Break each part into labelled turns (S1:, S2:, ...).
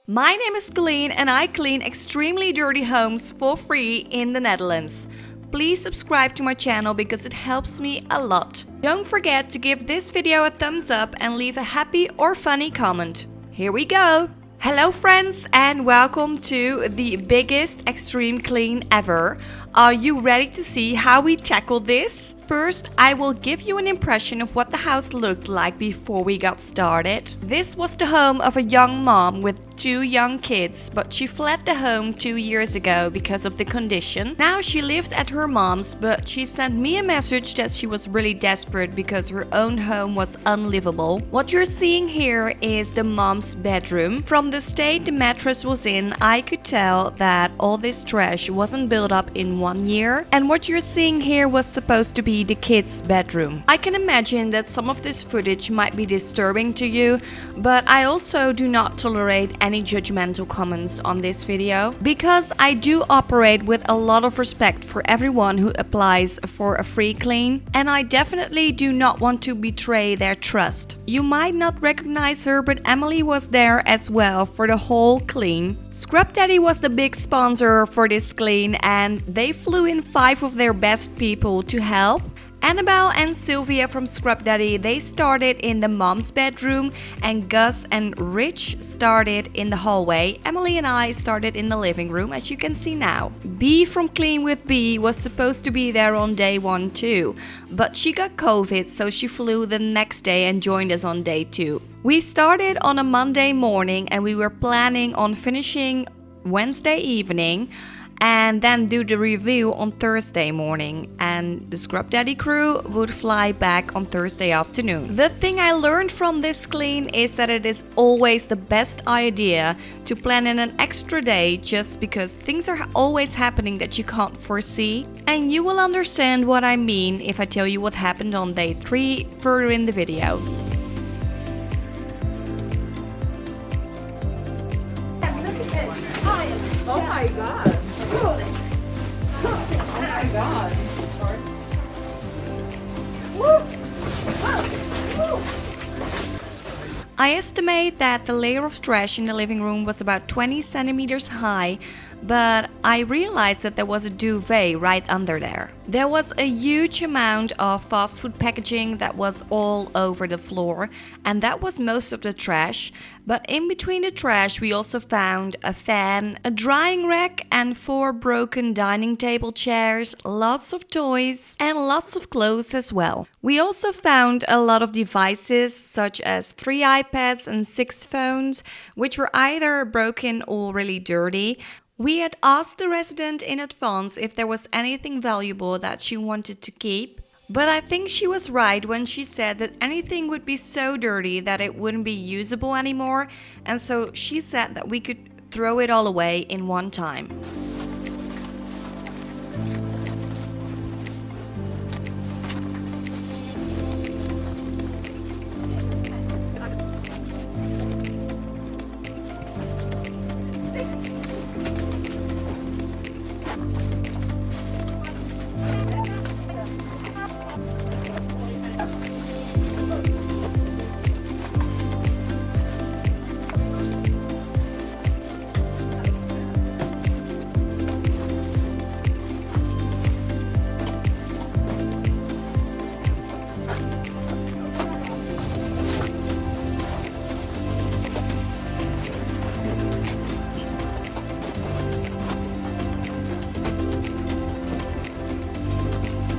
S1: My name is Colleen and I clean extremely dirty homes for free in the Netherlands. Please subscribe to my channel because it helps me a lot. Don't forget to give this video a thumbs up and leave a happy or funny comment. Here we go! Hello friends and welcome to the biggest extreme clean ever. Are you ready to see how we tackle this? First, I will give you an impression of what the house looked like before we got started. This was the home of a young mom with 2 young kids, but she fled the home 2 years ago because of the condition. Now she lives at her mom's, but she sent me a message that she was really desperate because her own home was unlivable. What you're seeing here is the mom's bedroom. From the state the mattress was in, I could tell that all this trash wasn't built up in 1 year. And what you're seeing here was supposed to be the kids' bedroom. I can imagine that some of this footage might be disturbing to you, but I also do not tolerate any judgmental comments on this video because I do operate with a lot of respect for everyone who applies for a free clean, and I definitely do not want to betray their trust. You might not recognize her, but Emily was there as well for the whole clean. SCRUBDADDY was the big sponsor for this clean and they flew in 5 of their best people to help. Annabelle and Sylvia from SCRUBDADDY, they started in the mom's bedroom, and Gus and Rich started in the hallway. Emily and I started in the living room, as you can see now. B from Clean with B was supposed to be there on day 1 too, but she got COVID, so she flew the next day and joined us on day 2. We started on a Monday morning and we were planning on finishing Wednesday evening and then do the review on Thursday morning, and the SCRUBDADDY crew would fly back on Thursday afternoon. The thing I learned from this clean is that it is always the best idea to plan in an extra day, just because things are always happening that you can't foresee, and you will understand what I mean if I tell you what happened on day 3 further in the video.
S2: Oh my god. Oh my god.
S1: I estimate that the layer of trash in the living room was about 20 centimeters high, but I realized that there was a duvet right under there. There was a huge amount of fast food packaging that was all over the floor, and that was most of the trash. But in between the trash we also found a fan, a drying rack and 4 broken dining table chairs, lots of toys and lots of clothes as well. We also found a lot of devices such as 3 iPads and 6 phones, which were either broken or really dirty. We had asked the resident in advance if there was anything valuable that she wanted to keep, but I think she was right when she said that anything would be so dirty that it wouldn't be usable anymore, and so she said that we could throw it all away in one time.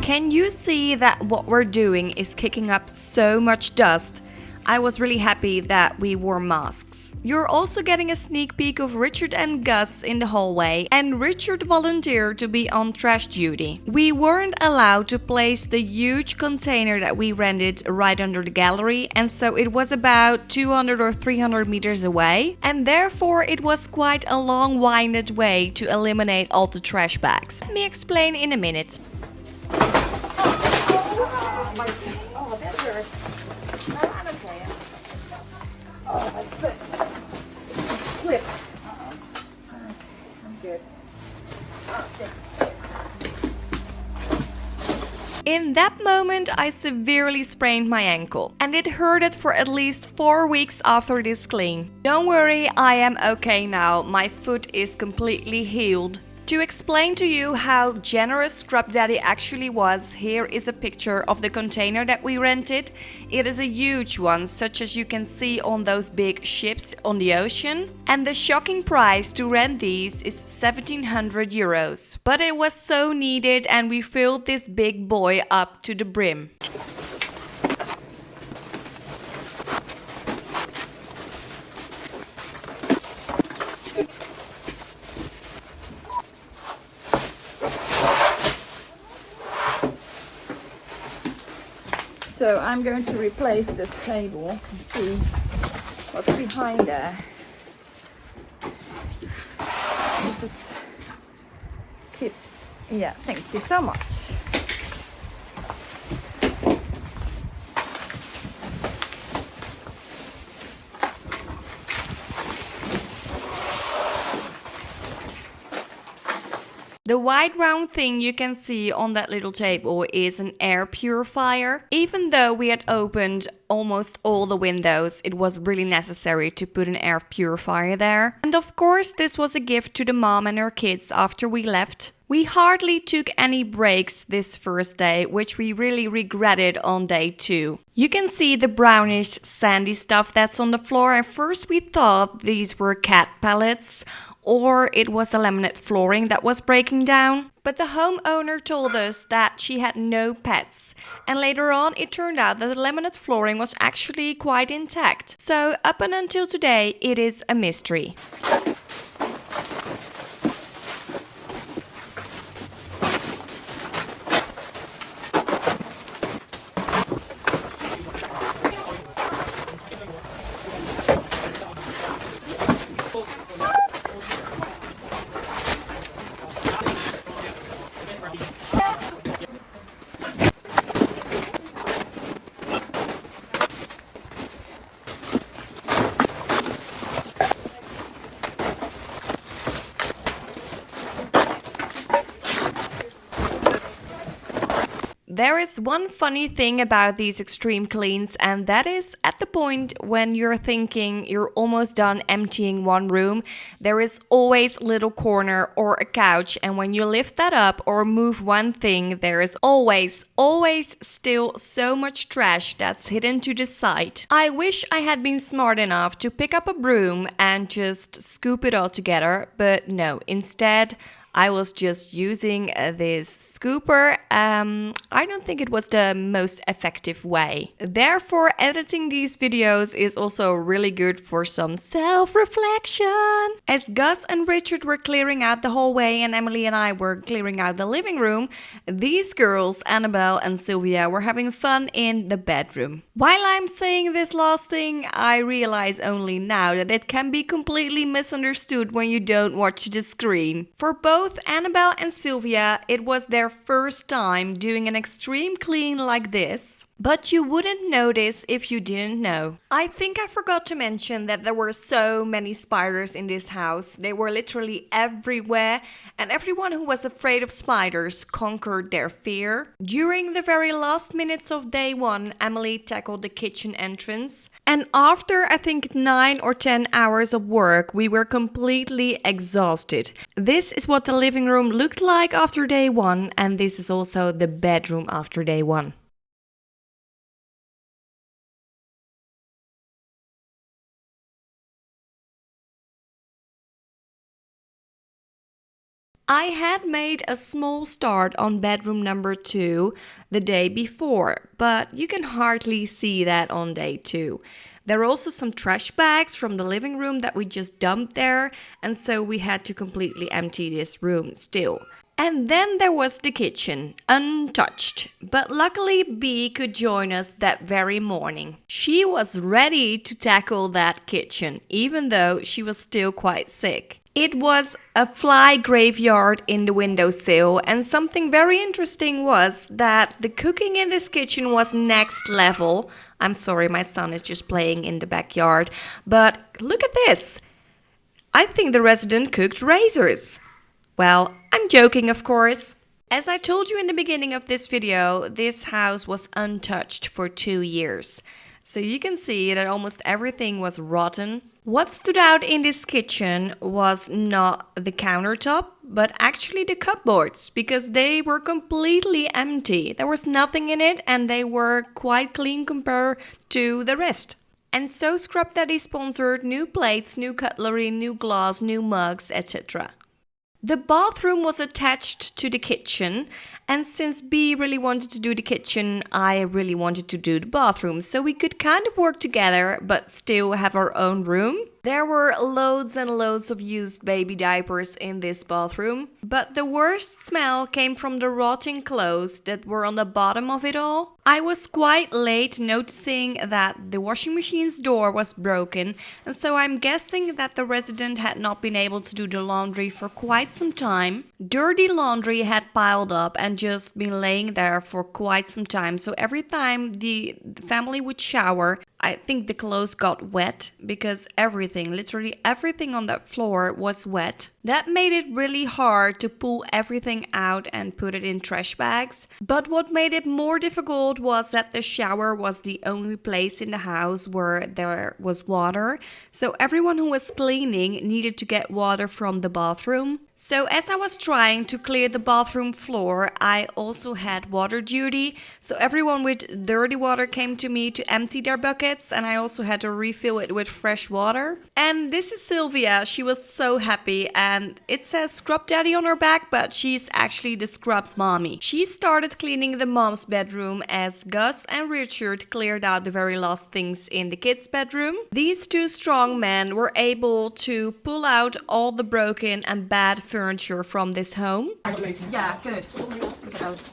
S1: Can you see that what we're doing is kicking up so much dust? I was really happy that we wore masks. You're also getting a sneak peek of Richard and Gus in the hallway, and Richard volunteered to be on trash duty. We weren't allowed to place the huge container that we rented right under the gallery, and so it was about 200 or 300 meters away, and therefore it was quite a long winded way to eliminate all the trash bags. Let me explain in a minute.
S2: Oh, that hurt. No, I'm okay. Oh, my foot. Slip. I'm good. Oh, thanks.
S1: In that moment, I severely sprained my ankle, and it hurted for at least 4 weeks after this clean. Don't worry, I am okay now. My foot is completely healed. To explain to you how generous Scrub Daddy actually was, here is a picture of the container that we rented. It is a huge one, such as you can see on those big ships on the ocean. And the shocking price to rent these is 1700 euros. But it was so needed, and we filled this big boy up to the brim.
S2: So I'm going to replace this table and see what's behind there. Just keep, yeah, thank you so much.
S1: The white round thing you can see on that little table is an air purifier. Even though we had opened almost all the windows, it was really necessary to put an air purifier there. And of course, this was a gift to the mom and her kids after we left. We hardly took any breaks this first day, which we really regretted on day 2. You can see the brownish sandy stuff that's on the floor. At first we thought these were cat pellets, or it was the laminate flooring that was breaking down. But the homeowner told us that she had no pets. And later on it turned out that the laminate flooring was actually quite intact. So up and until today it is a mystery. There is one funny thing about these extreme cleans, and that is at the point when you're thinking you're almost done emptying one room, there is always a little corner or a couch, and when you lift that up or move one thing, there is always still so much trash that's hidden to the side. I wish I had been smart enough to pick up a broom and just scoop it all together, but no, instead I was just using this scooper. I don't think it was the most effective way. Therefore, editing these videos is also really good for some self-reflection. As Gus and Richard were clearing out the hallway and Emily and I were clearing out the living room, these girls, Annabelle and Sylvia, were having fun in the bedroom. While I'm saying this last thing, I realize only now that it can be completely misunderstood when you don't watch the screen. For both Annabelle and Sylvia, it was their first time doing an extreme clean like this. But you wouldn't notice if you didn't know. I think I forgot to mention that there were so many spiders in this house. They were literally everywhere, and everyone who was afraid of spiders conquered their fear. During the very last minutes of day 1, Emily tackled the kitchen entrance. And after I think 9 or 10 hours of work, we were completely exhausted. This is what the living room looked like after day 1, and this is also the bedroom after day 1. I had made a small start on bedroom number 2 the day before, but you can hardly see that on day 2. There are also some trash bags from the living room that we just dumped there, and so we had to completely empty this room still. And then there was the kitchen, untouched. But luckily Bee could join us that very morning. She was ready to tackle that kitchen, even though she was still quite sick. It was a fly graveyard in the windowsill, and something very interesting was that the cooking in this kitchen was next level. I'm sorry, my son is just playing in the backyard, but look at this. I think the resident cooked razors. Well, I'm joking, of course. As I told you in the beginning of this video, this house was untouched for 2 years. So you can see that almost everything was rotten. What stood out in this kitchen was not the countertop, but actually the cupboards, because they were completely empty. There was nothing in it and they were quite clean compared to the rest. And so Scrub Daddy sponsored new plates, new cutlery, new glass, new mugs, etc. The bathroom was attached to the kitchen, and since B really wanted to do the kitchen, I really wanted to do the bathroom, so we could kind of work together but still have our own room. There were loads and loads of used baby diapers in this bathroom, but the worst smell came from the rotting clothes that were on the bottom of it all. I was quite late noticing that the washing machine's door was broken, and so I'm guessing that the resident had not been able to do the laundry for quite some time. Dirty laundry had piled up and just been laying there for quite some time, so every time the family would shower, I think the clothes got wet because literally everything on that floor was wet. That made it really hard to pull everything out and put it in trash bags. But what made it more difficult was that the shower was the only place in the house where there was water. So everyone who was cleaning needed to get water from the bathroom. So as I was trying to clear the bathroom floor, I also had water duty. So everyone with dirty water came to me to empty their buckets, and I also had to refill it with fresh water. And this is Sylvia. She was so happy, and it says Scrub Daddy on her back, but she's actually the scrub mommy. She started cleaning the mom's bedroom as Gus and Richard cleared out the very last things in the kids' bedroom. These two strong men were able to pull out all the broken and bad furniture from this home.
S2: Yeah, good. Look at those.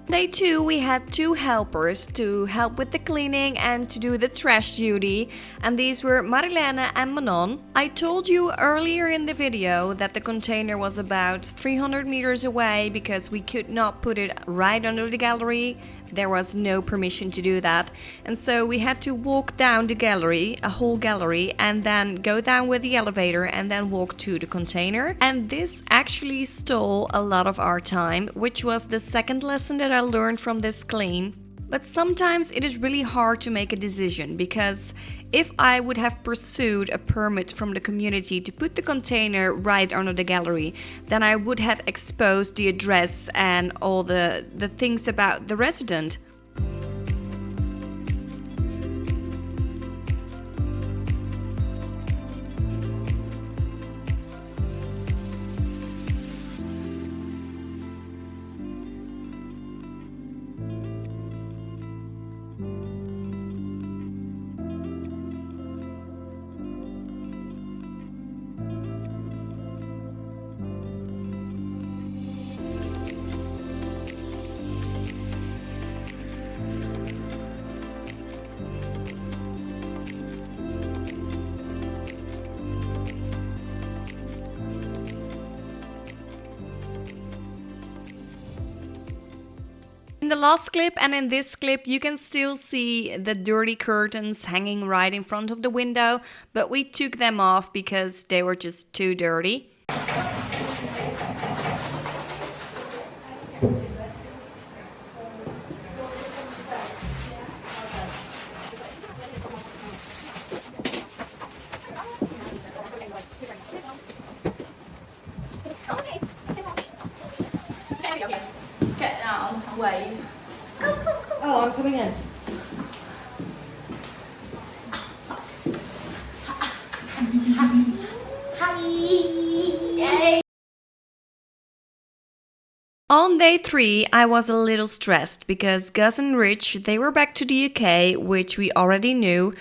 S1: Day 2, we had 2 helpers to help with the cleaning and to do the trash duty, and these were Marilena and Manon. I told you earlier in the video that the container was about 300 meters away because we could not put it right under the gallery. There was no permission to do that, and so we had to walk down the gallery, a whole gallery, and then go down with the elevator and then walk to the container. And this actually stole a lot of our time, which was the second lesson that I learned from this clean. But sometimes it is really hard to make a decision, because if I would have pursued a permit from the community to put the container right under the gallery, then I would have exposed the address and all the things about the resident. In the last clip and in this clip, you can still see the dirty curtains hanging right in front of the window, but we took them off because they were just too dirty.
S2: wave.
S1: Oh, I'm coming in. Yay! On day 3, I was a little stressed because Gus and Rich, they were back to the UK, which we already knew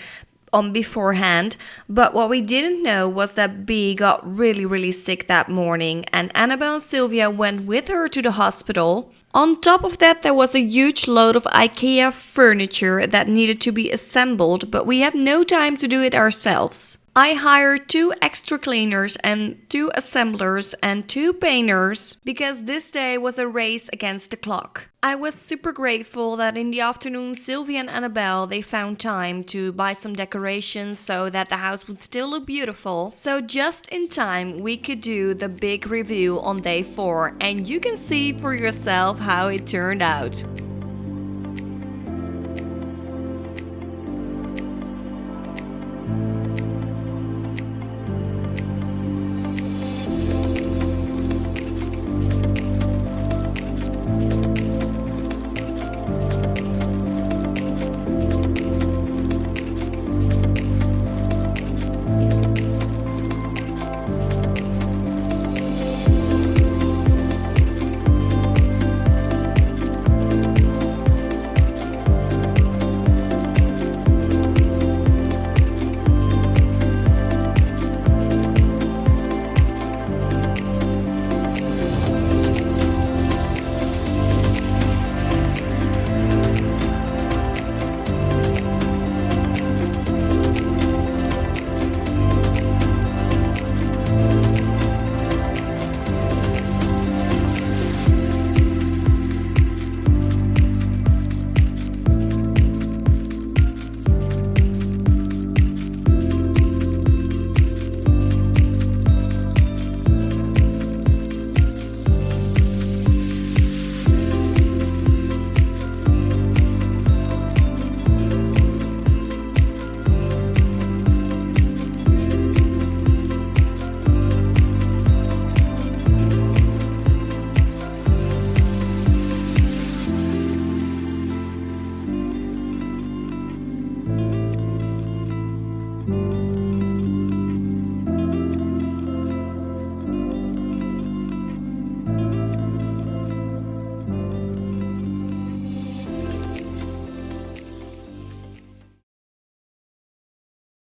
S1: on beforehand, but what we didn't know was that Bea got really sick that morning and Annabelle and Sylvia went with her to the hospital. On top of that, there was a huge load of IKEA furniture that needed to be assembled, but we had no time to do it ourselves. I hired 2 extra cleaners and 2 assemblers and 2 painters because this day was a race against the clock. I was super grateful that in the afternoon Sylvia and Annabelle they found time to buy some decorations so that the house would still look beautiful. So just in time we could do the big review on day 4 and you can see for yourself how it turned out.